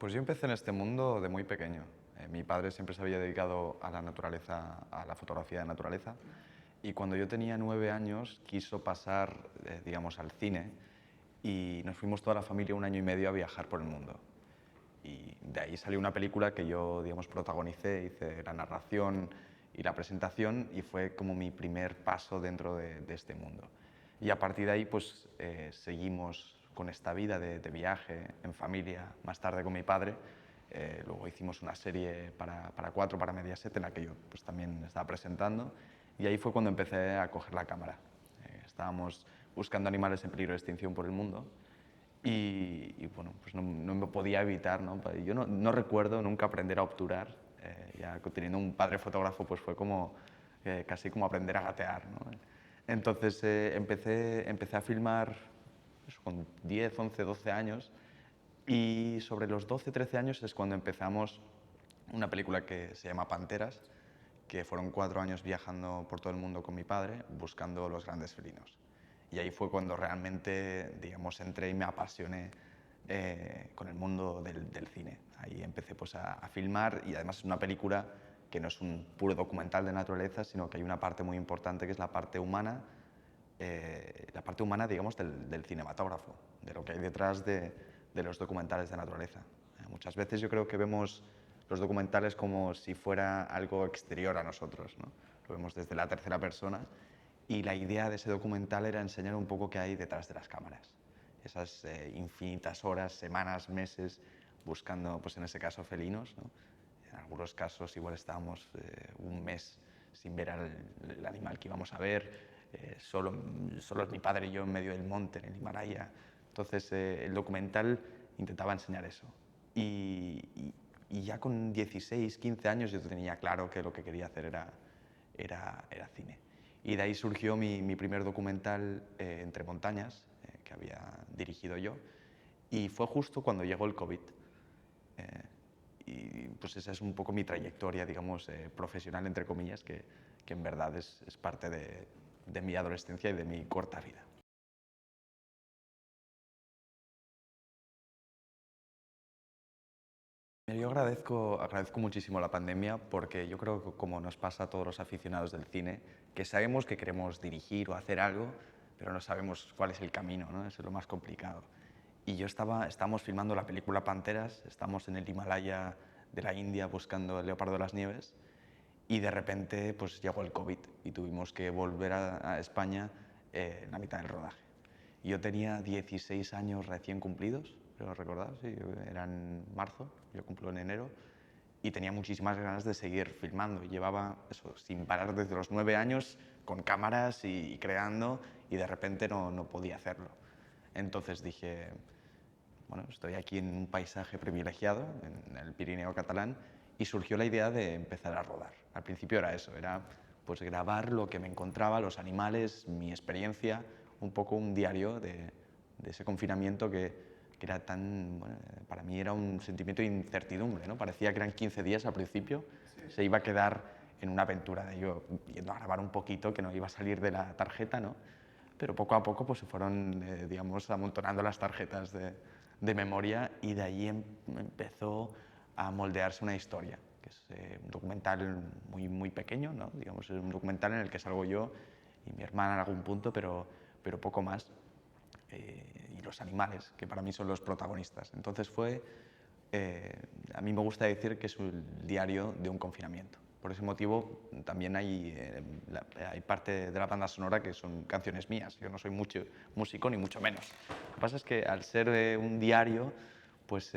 Pues yo empecé en este mundo de muy pequeño. Mi padre siempre se había dedicado a la naturaleza, a la fotografía de naturaleza, y cuando yo tenía 9 años quiso pasar, digamos, al cine, y nos fuimos toda la familia 1 año y medio a viajar por el mundo. Y de ahí salió una película que yo, digamos, protagonicé, hice la narración y la presentación, y fue como mi primer paso dentro de este mundo. Y a partir de ahí, pues seguimos con esta vida de viaje en familia, más tarde con mi padre. Luego hicimos una serie para Cuatro, para Mediaset, en la que yo pues, también estaba presentando, y ahí fue cuando empecé a coger la cámara. Estábamos buscando animales en peligro de extinción por el mundo, y bueno, pues no me podía evitar, ¿no? Yo no recuerdo nunca aprender a obturar, ya teniendo un padre fotógrafo pues fue como casi como aprender a gatear, ¿no? Entonces empecé a filmar pues, con 10, 11, 12 años, y sobre los 12, 13 años es cuando empezamos una película que se llama Panteras, que fueron 4 años viajando por todo el mundo con mi padre buscando los grandes felinos. Y ahí fue cuando realmente, digamos, entré y me apasioné con el mundo del cine. Ahí empecé pues, a filmar, y además es una película que no es un puro documental de naturaleza, sino que hay una parte muy importante que es la parte humana, digamos, del cinematógrafo, de lo que hay detrás de los documentales de naturaleza. Muchas veces yo creo que vemos los documentales como si fuera algo exterior a nosotros, ¿no? Lo vemos desde la tercera persona, y la idea de ese documental era enseñar un poco qué hay detrás de las cámaras. Esas infinitas horas, semanas, meses, buscando, pues en ese caso, felinos, ¿no? En algunos casos igual estábamos un mes sin ver al animal que íbamos a ver, solo mi padre y yo en medio del monte, en el Himalaya. Entonces el documental intentaba enseñar eso. Y ya con 16, 15 años yo tenía claro que lo que quería hacer era cine. Y de ahí surgió mi primer documental, Entre montañas, que había dirigido yo, y fue justo cuando llegó el COVID. Eh, y pues esa es un poco mi trayectoria, digamos, profesional, entre comillas, que en verdad es parte de mi adolescencia y de mi corta vida. Yo agradezco muchísimo la pandemia, porque yo creo que, como nos pasa a todos los aficionados del cine, que sabemos que queremos dirigir o hacer algo, pero no sabemos cuál es el camino, ¿no? Eso es lo más complicado. Y estábamos filmando la película Panteras, estamos en el Himalaya de la India buscando el leopardo de las nieves, y de repente pues llegó el COVID y tuvimos que volver a España en la mitad del rodaje. Yo tenía 16 años recién cumplidos, creo recordar, sí, era en marzo, yo cumplo en enero, y tenía muchísimas ganas de seguir filmando. Llevaba eso, sin parar desde los 9 años, con cámaras y creando, y de repente no podía hacerlo. Entonces dije, bueno, estoy aquí en un paisaje privilegiado, en el Pirineo catalán, y surgió la idea de empezar a rodar. Al principio era eso, era pues grabar lo que me encontraba, los animales, mi experiencia, un poco un diario de ese confinamiento que era tan, bueno, para mí era un sentimiento de incertidumbre, ¿no? Parecía que eran 15 días al principio, se iba a quedar en una aventura de yo yendo a grabar un poquito, que no iba a salir de la tarjeta, ¿no? Pero poco a poco pues, se fueron, digamos, amontonando las tarjetas de memoria, y de ahí empezó a moldearse una historia, que es un documental muy pequeño, ¿no? Digamos, es un documental en el que salgo yo y mi hermana en algún punto, pero poco más, y los animales, que para mí son los protagonistas. Entonces a mí me gusta decir que es el diario de un confinamiento. Por ese motivo también hay parte de la banda sonora que son canciones mías. Yo no soy mucho músico, ni mucho menos. Lo que pasa es que, al ser un diario, pues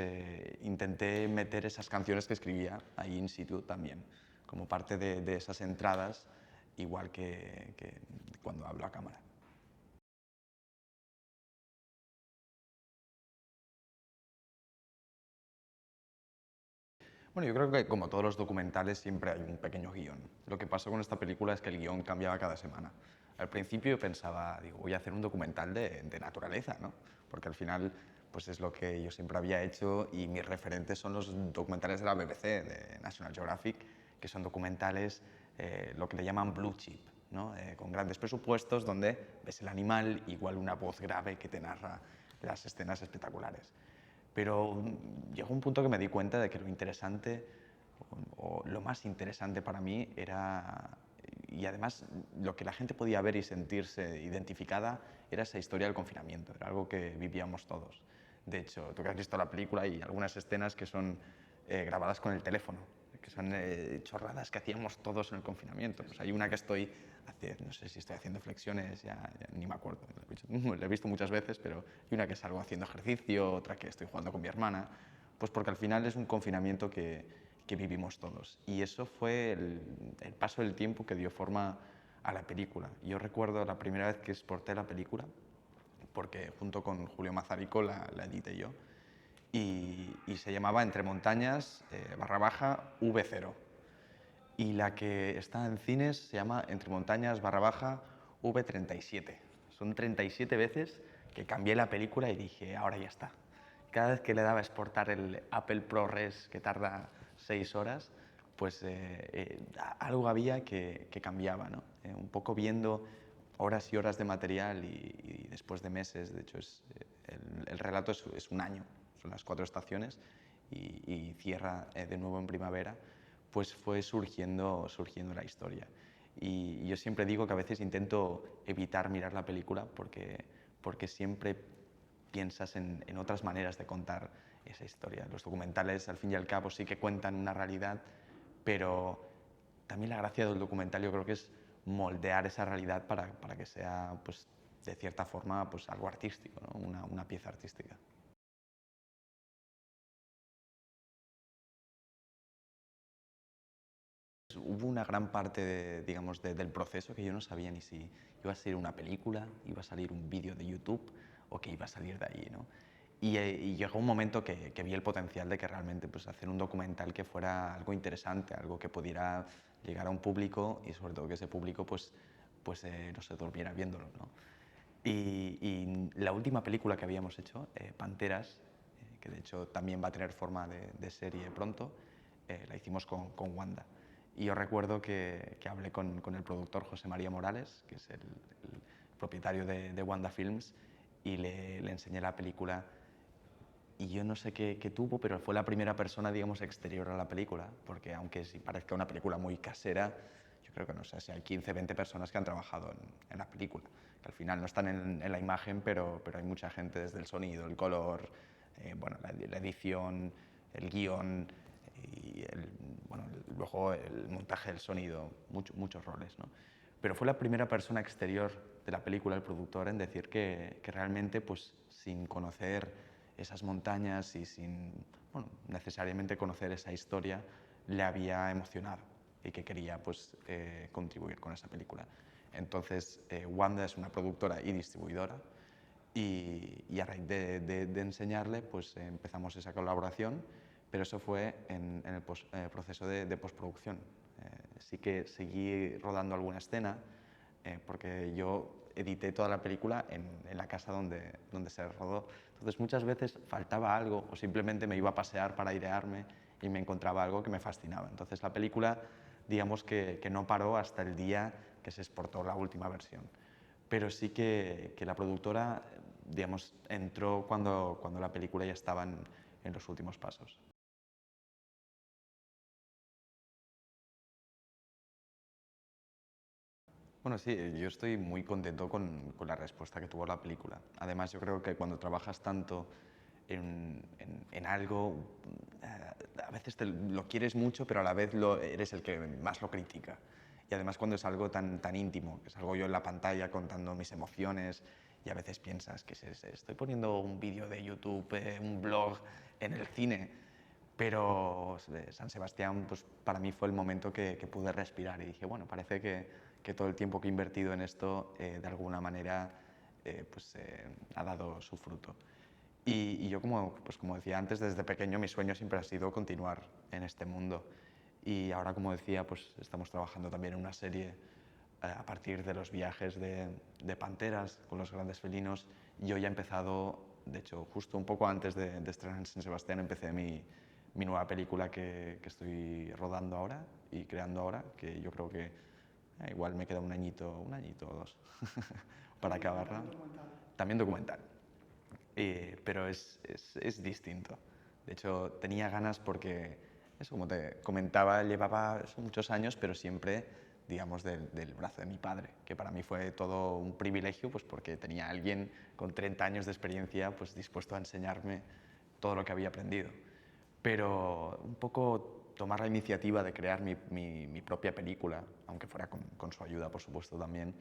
intenté meter esas canciones que escribía ahí in situ también, como parte de esas entradas, igual que cuando hablo a cámara. Bueno, yo creo que, como todos los documentales, siempre hay un pequeño guión. Lo que pasó con esta película es que el guión cambiaba cada semana. Al principio yo pensaba, digo, voy a hacer un documental de naturaleza, ¿no? Porque al final pues es lo que yo siempre había hecho, y mis referentes son los documentales de la BBC, de National Geographic, que son documentales, lo que le llaman blue chip, ¿no? Con grandes presupuestos, donde ves el animal, igual una voz grave que te narra las escenas espectaculares. Pero llegó un punto que me di cuenta de que lo interesante o lo más interesante para mí era, y además lo que la gente podía ver y sentirse identificada, era esa historia del confinamiento, era algo que vivíamos todos. De hecho, tú que has visto la película, hay algunas escenas que son grabadas con el teléfono, que son chorradas que hacíamos todos en el confinamiento. Pues hay una que estoy, no sé si estoy haciendo flexiones, ya ni me acuerdo, la he visto muchas veces, pero hay una que salgo haciendo ejercicio, otra que estoy jugando con mi hermana, pues porque al final es un confinamiento que vivimos todos. Y eso fue el paso del tiempo que dio forma a la película. Yo recuerdo la primera vez que exporté la película, porque junto con Julio Mazarico la edité yo, y se llamaba Entre montañas _V0. Y la que está en cines se llama Entre montañas _V37. Son 37 veces que cambié la película y dije, ahora ya está. Cada vez que le daba a exportar el Apple ProRes, que tarda 6 horas, pues algo había que cambiaba, ¿no? Un poco viendo horas y horas de material y después de meses, de hecho el relato es un año, son las 4 estaciones y cierra de nuevo en primavera, pues fue surgiendo la historia. Y yo siempre digo que a veces intento evitar mirar la película porque siempre piensas en otras maneras de contar esa historia. Los documentales, al fin y al cabo, sí que cuentan una realidad, pero también la gracia del documental yo creo que es moldear esa realidad para que sea, pues, de cierta forma, pues, algo artístico, ¿no? Una pieza artística. Hubo una gran parte, digamos, del proceso que yo no sabía ni si iba a ser una película, iba a salir un vídeo de YouTube o que iba a salir de allí, ¿no? Y llegó un momento que vi el potencial de que realmente pues, hacer un documental que fuera algo interesante, algo que pudiera llegar a un público y sobre todo que ese público no se durmiera viéndolo, ¿no? Y la última película que habíamos hecho, Panteras, que de hecho también va a tener forma de serie pronto, la hicimos con Wanda. Y yo recuerdo que hablé con el productor José María Morales, que es el propietario de Wanda Films, y le enseñé la película. Y yo no sé qué tuvo, pero fue la primera persona, digamos, exterior a la película, porque aunque sí parezca una película muy casera, yo creo que no sé si hay 15, 20 personas que han trabajado en la película, que al final no están en la imagen, pero hay mucha gente desde el sonido, el color, bueno, la edición, el guión y bueno, luego el montaje del sonido, muchos roles, ¿no? Pero fue la primera persona exterior de la película, el productor, en decir que realmente, pues, sin conocer esas montañas y sin, bueno, necesariamente conocer esa historia, le había emocionado y que quería, pues, contribuir con esa película. Entonces, Wanda es una productora y distribuidora y a raíz de enseñarle, pues empezamos esa colaboración, pero eso fue en el proceso de postproducción. Sí que seguí rodando alguna escena, porque yo edité toda la película en la casa donde se rodó. Entonces muchas veces faltaba algo o simplemente me iba a pasear para airearme y me encontraba algo que me fascinaba. Entonces la película, digamos que no paró hasta el día que se exportó la última versión. Pero sí que la productora, digamos, entró cuando la película ya estaba en los últimos pasos. Bueno, sí, yo estoy muy contento con la respuesta que tuvo la película. Además, yo creo que cuando trabajas tanto en algo, a veces lo quieres mucho, pero a la vez eres el que más lo critica. Y además cuando es algo tan íntimo, que salgo yo en la pantalla contando mis emociones y a veces piensas que estoy poniendo un vídeo de YouTube, un blog en el cine, pero San Sebastián, pues para mí fue el momento que pude respirar y dije, bueno, parece que todo el tiempo que he invertido en esto, de alguna manera, ha dado su fruto. Y yo, como decía antes, desde pequeño mi sueño siempre ha sido continuar en este mundo. Y ahora, como decía, pues estamos trabajando también en una serie a partir de los viajes de panteras con los grandes felinos. Yo ya he empezado, de hecho, justo un poco antes de estrenar en San Sebastián, empecé mi nueva película que estoy rodando ahora y creando ahora, que yo creo que igual me queda un añito o dos para acabarla. También documental. pero es distinto. De hecho, tenía ganas porque, eso, como te comentaba, llevaba eso, muchos años, pero siempre, digamos, del brazo de mi padre, que para mí fue todo un privilegio, pues porque tenía a alguien con 30 años de experiencia, pues dispuesto a enseñarme todo lo que había aprendido. Pero un poco tomar la iniciativa de crear mi propia película, aunque fuera con su ayuda, por supuesto, también,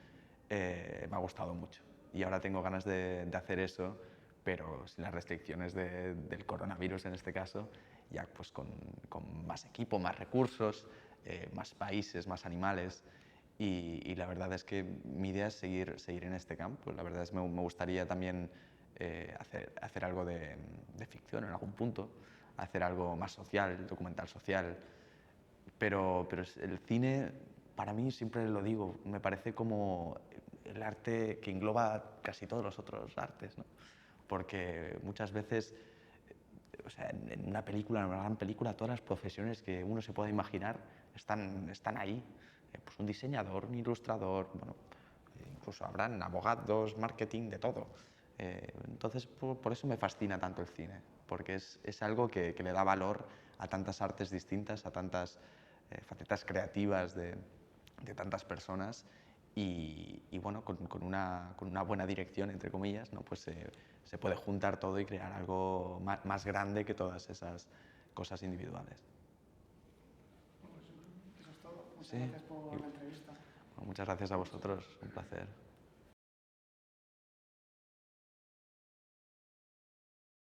me ha gustado mucho. Y ahora tengo ganas de hacer eso, pero sin las restricciones del coronavirus en este caso, ya pues con más equipo, más recursos, más países, más animales. Y la verdad es que mi idea es seguir en este campo. La verdad es que me gustaría también hacer algo de ficción en algún punto, hacer algo más social, documental social. Pero el cine, para mí, siempre lo digo, me parece como el arte que engloba casi todos los otros artes, ¿no? Porque muchas veces, o sea, en una película, en una gran película, todas las profesiones que uno se pueda imaginar están ahí. Pues un diseñador, un ilustrador, bueno, incluso habrán abogados, marketing, de todo. Entonces, por eso me fascina tanto el cine, porque es algo que le da valor a tantas artes distintas, a tantas facetas creativas de tantas personas y bueno, con una buena dirección, entre comillas, ¿no? Pues se puede juntar todo y crear algo más grande que todas esas cosas individuales. Bueno, pues eso es todo. Muchas Sí, gracias por y, la entrevista. bueno, muchas gracias a vosotros, un placer.